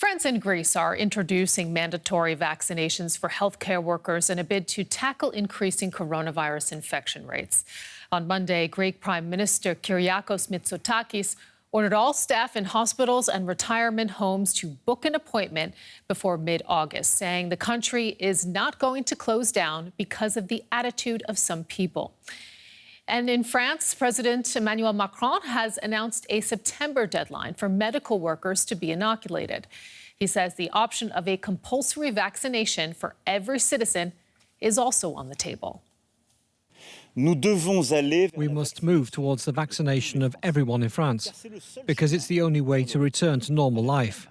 France and Greece are introducing mandatory vaccinations for healthcare workers in a bid to tackle increasing coronavirus infection rates. On Monday, Greek Prime Minister Kyriakos Mitsotakis ordered all staff in hospitals and retirement homes to book an appointment before mid-August, saying the country is not going to close down because of the attitude of some people. And in France, President Emmanuel Macron has announced a September deadline for medical workers to be inoculated. He says the option of a compulsory vaccination for every citizen is also on the table. We must move towards the vaccination of everyone in France, because it's the only way to return to normal life.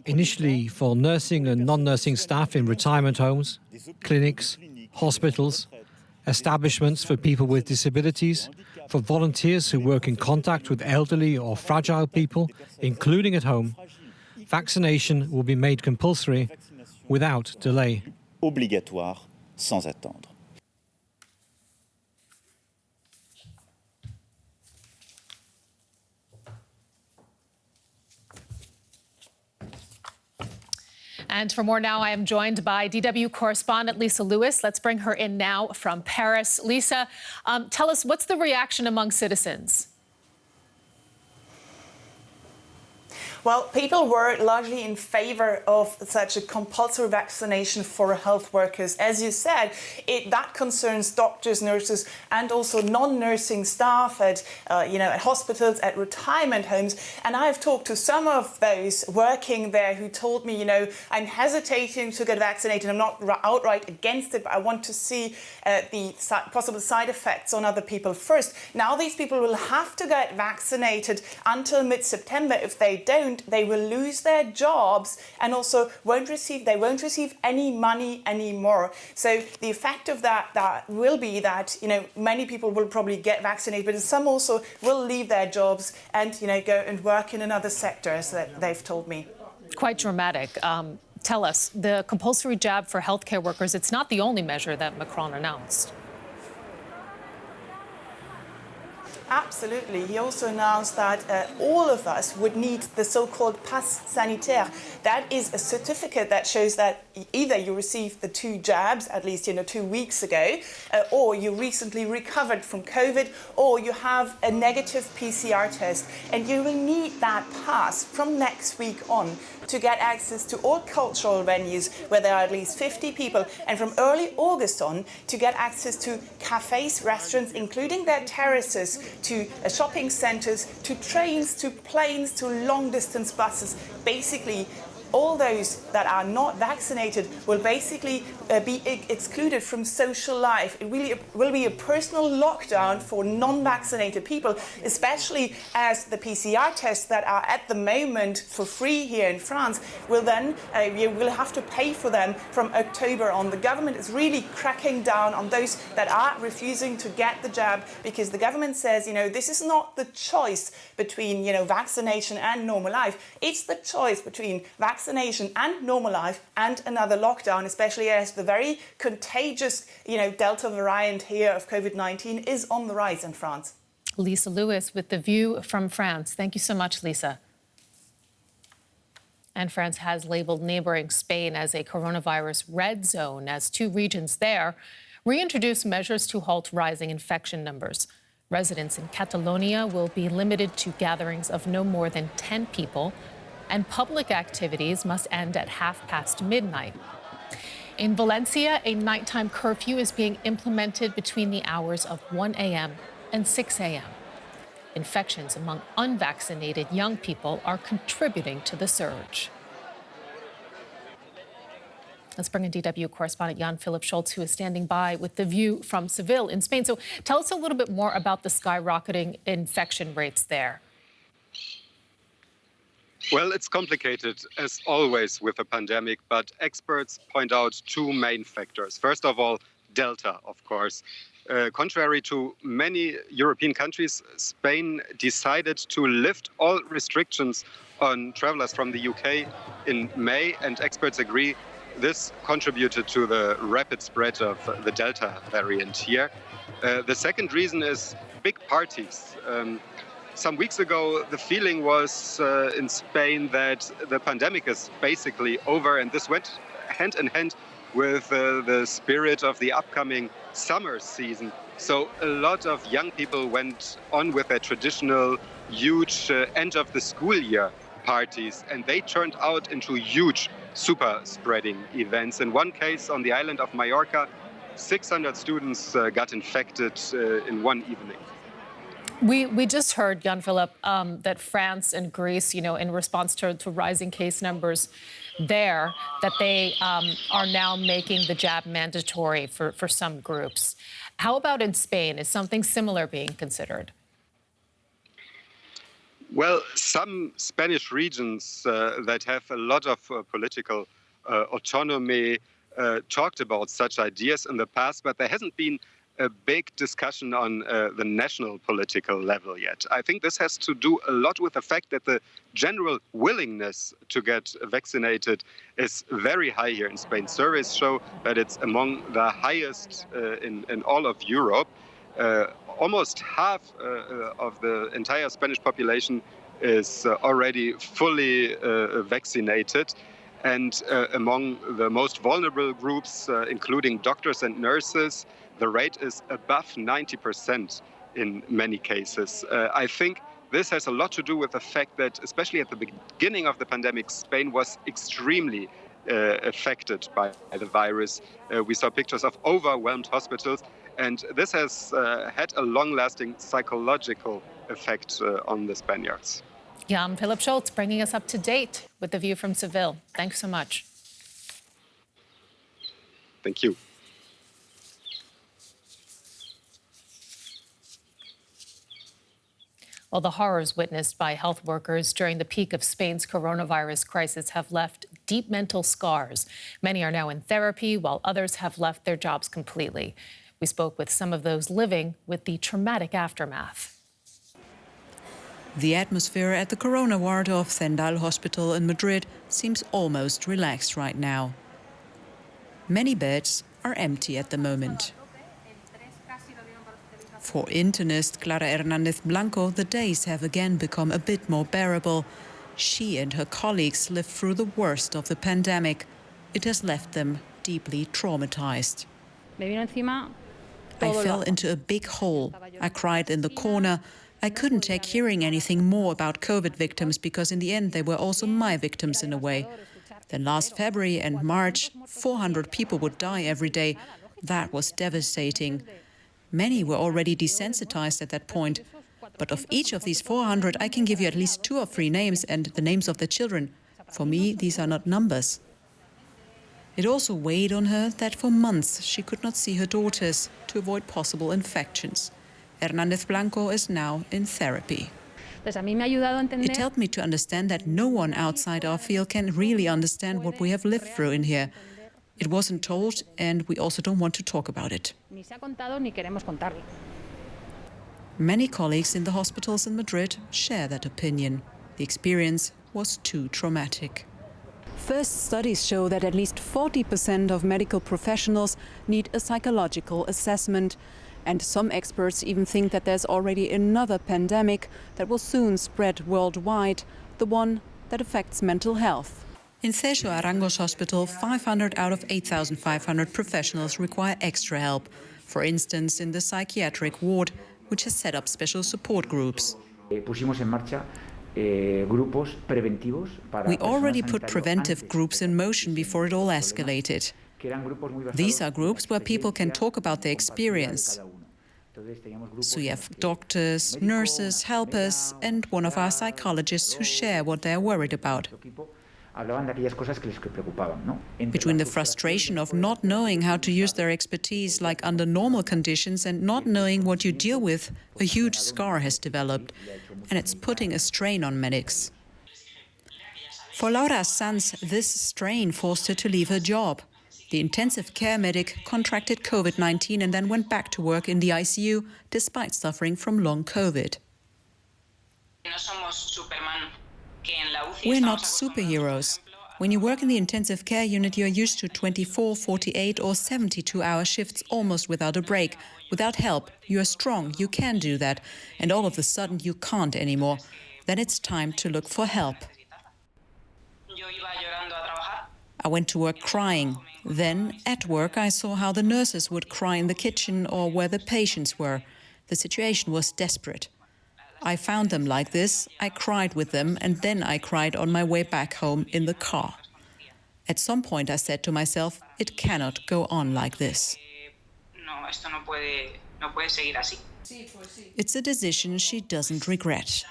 Initially, for nursing and non-nursing staff in retirement homes, clinics, hospitals, establishments for people with disabilities, for volunteers who work in contact with elderly or fragile people, including at home, vaccination will be made compulsory without delay. Obligatoire, sans attendre. And for more now, I am joined by DW correspondent Lisa Lewis. Let's bring her in now from Paris. Lisa, tell us, what's the reaction among citizens? Well, people were largely in favor of such a compulsory vaccination for health workers. As you said, that concerns doctors, nurses, and also non-nursing staff at hospitals, at retirement homes. And I've talked to some of those working there who told me, I'm hesitating to get vaccinated. I'm not outright against it, but I want to see the possible side effects on other people first. Now these people will have to get vaccinated until mid-September. If they don't, they will lose their jobs and also won't receive any money anymore. So the effect of that will be that many people will probably get vaccinated, but some also will leave their jobs and go and work in another sector, as they've told me. Quite dramatic. Tell us, the compulsory jab for healthcare workers, it's not the only measure that Macron announced. Absolutely. He also announced that all of us would need the so-called pass sanitaire. That is a certificate that shows that either you received the 2 jabs, at least 2 weeks ago, or you recently recovered from COVID, or you have a negative PCR test. And you will need that pass from next week on to get access to all cultural venues where there are at least 50 people, and from early August on to get access to cafes, restaurants, including their terraces, to shopping centres, to trains, to planes, to long-distance buses. Basically, all those that are not vaccinated will basically be excluded from social life. It really will be a personal lockdown for non-vaccinated people, especially as the PCR tests that are at the moment for free here in France will then, you will have to pay for them from October on. The government is really cracking down on those that are refusing to get the jab, because the government says, this is not the choice between, vaccination and normal life. It's the choice between vaccination and normal life and another lockdown, especially as the very contagious, Delta variant here of COVID-19 is on the rise in France. Lisa Lewis with The View from France. Thank you so much, Lisa. And France has labeled neighboring Spain as a coronavirus red zone, as 2 regions there reintroduce measures to halt rising infection numbers. Residents in Catalonia will be limited to gatherings of no more than 10 people, and public activities must end at midnight. In Valencia, a nighttime curfew is being implemented between the hours of 1 a.m. and 6 a.m. Infections among unvaccinated young people are contributing to the surge. Let's bring in DW correspondent Jan-Philipp Schultz, who is standing by with The View from Seville in Spain. So tell us a little bit more about the skyrocketing infection rates there. Well, it's complicated, as always with a pandemic, but experts point out 2 main factors. First of all, Delta, of course. Contrary to many European countries, Spain decided to lift all restrictions on travelers from the UK in May, and experts agree this contributed to the rapid spread of the Delta variant here. The second reason is big parties. some weeks ago, the feeling was in Spain that the pandemic is basically over, and this went hand in hand with the spirit of the upcoming summer season. So a lot of young people went on with their traditional huge end of the school year parties, and they turned out into huge super spreading events. In one case on the island of Mallorca, 600 students got infected in one evening. We just heard, Jan-Philipp, that France and Greece, in response to rising case numbers there, that they are now making the jab mandatory for some groups. How about in Spain? Is something similar being considered? Well, some Spanish regions that have a lot of political autonomy talked about such ideas in the past, but there hasn't been a big discussion on the national political level yet. I think this has to do a lot with the fact that the general willingness to get vaccinated is very high here in Spain. Surveys show that it's among the highest in all of Europe. Almost half of the entire Spanish population is already fully vaccinated. And among the most vulnerable groups, including doctors and nurses, the rate is above 90% in many cases. I think this has a lot to do with the fact that, especially at the beginning of the pandemic, Spain was extremely affected by the virus. We saw pictures of overwhelmed hospitals, and this has had a long-lasting psychological effect on the Spaniards. Jan-Philipp Schultz bringing us up to date with The View from Seville. Thanks so much. Thank you. Well, the horrors witnessed by health workers during the peak of Spain's coronavirus crisis have left deep mental scars. Many are now in therapy, while others have left their jobs completely. We spoke with some of those living with the traumatic aftermath. The atmosphere at the corona ward of Zendal Hospital in Madrid seems almost relaxed right now. Many beds are empty at the moment. For internist Clara Hernández Blanco, the days have again become a bit more bearable. She and her colleagues lived through the worst of the pandemic. It has left them deeply traumatized. I fell into a big hole. I cried in the corner. I couldn't take hearing anything more about COVID victims because in the end they were also my victims in a way. Then last February and March, 400 people would die every day. That was devastating. Many were already desensitized at that point. But of each of these 400, I can give you at least 2 or 3 names and the names of the children. For me, these are not numbers. It also weighed on her that for months she could not see her daughters to avoid possible infections. Hernández Blanco is now in therapy. It helped me to understand that no one outside our field can really understand what we have lived through in here. It wasn't told, and we also don't want to talk about it. Many colleagues in the hospitals in Madrid share that opinion. The experience was too traumatic. First studies show that at least 40% of medical professionals need a psychological assessment. And some experts even think that there's already another pandemic that will soon spread worldwide, the one that affects mental health. In Sergio Arango's hospital, 500 out of 8,500 professionals require extra help. For instance, in the psychiatric ward, which has set up special support groups. We already put preventive groups in motion before it all escalated. These are groups where people can talk about their experience. So you have doctors, nurses, helpers, and one of our psychologists who share what they're worried about. Between the frustration of not knowing how to use their expertise like under normal conditions and not knowing what you deal with, a huge scar has developed, and it's putting a strain on medics. For Laura Sanz, this strain forced her to leave her job. The intensive care medic contracted COVID-19 and then went back to work in the ICU despite suffering from long COVID. We're not superheroes. When you work in the intensive care unit, you're used to 24, 48 or 72-hour shifts almost without a break. Without help, you're strong, you can do that. And all of a sudden, you can't anymore. Then it's time to look for help. I went to work crying. Then, at work, I saw how the nurses would cry in the kitchen or where the patients were. The situation was desperate. I found them like this, I cried with them, and then I cried on my way back home in the car. At some point I said to myself, it cannot go on like this. It's a decision she doesn't regret.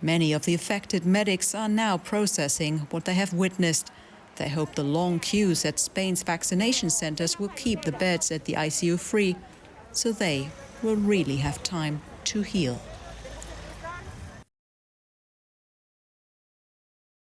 Many of the affected medics are now processing what they have witnessed. They hope the long queues at Spain's vaccination centers will keep the beds at the ICU free, so they will really have time to heal.